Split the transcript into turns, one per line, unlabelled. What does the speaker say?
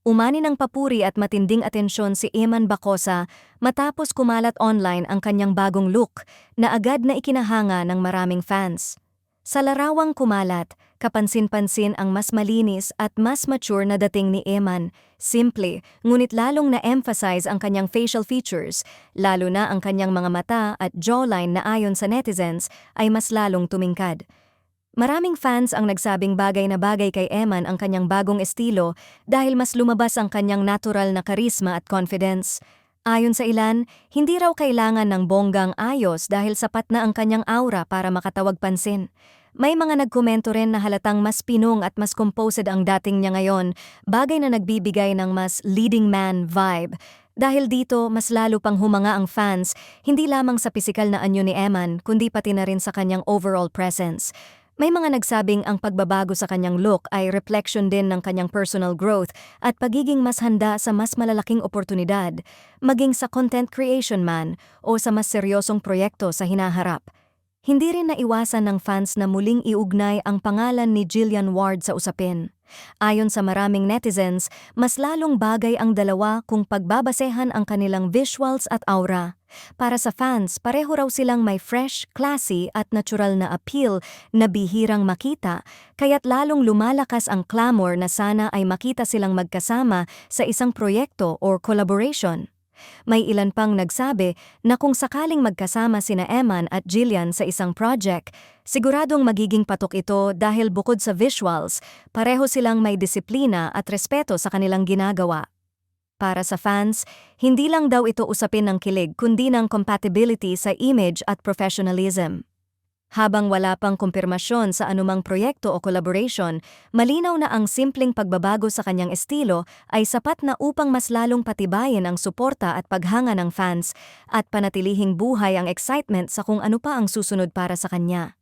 Umani ng papuri at matinding atensyon si Eman Bacosa matapos kumalat online ang kanyang bagong look na agad na ikinahanga ng maraming fans. Sa larawang kumalat, kapansin-pansin ang mas malinis at mas mature na dating ni Eman. Simple, ngunit lalong na-emphasize ang kanyang facial features, lalo na ang kanyang mga mata at jawline na ayon sa netizens ay mas lalong tumingkad. Maraming fans ang nagsabing bagay na bagay kay Eman ang kanyang bagong estilo dahil mas lumabas ang kanyang natural na karisma at confidence. Ayon sa ilan, hindi raw kailangan ng bonggang ayos dahil sapat na ang kanyang aura para makatawag pansin. May mga nagkomento rin na halatang mas pinong at mas composed ang dating niya ngayon, bagay na nagbibigay ng mas leading man vibe. Dahil dito, mas lalo pang humanga ang fans, hindi lamang sa pisikal na anyo ni Eman, kundi pati na rin sa kanyang overall presence. May mga nagsabing ang pagbabago sa kanyang look ay reflection din ng kanyang personal growth at pagiging mas handa sa mas malalaking oportunidad, maging sa content creation man o sa mas seryosong proyekto sa hinaharap. Hindi rin naiwasan ng fans na muling iugnay ang pangalan ni Jillian Ward sa usapin. Ayon sa maraming netizens, mas lalong bagay ang dalawa kung pagbabasehan ang kanilang visuals at aura. Para sa fans, pareho raw silang may fresh, classy at natural na appeal na bihirang makita, kaya't lalong lumalakas ang clamor na sana ay makita silang magkasama sa isang proyekto or collaboration. May ilan pang nagsabi na kung sakaling magkasama sina Eman at Jillian sa isang project, siguradong magiging patok ito dahil bukod sa visuals, pareho silang may disiplina at respeto sa kanilang ginagawa. Para sa fans, hindi lang daw ito usapin ng kilig kundi ng compatibility sa image at professionalism. Habang wala pang kumpirmasyon sa anumang proyekto o collaboration, malinaw na ang simpleng pagbabago sa kanyang estilo ay sapat na upang mas lalong patibayin ang suporta at paghanga ng fans at panatilihing buhay ang excitement sa kung ano pa ang susunod para sa kanya.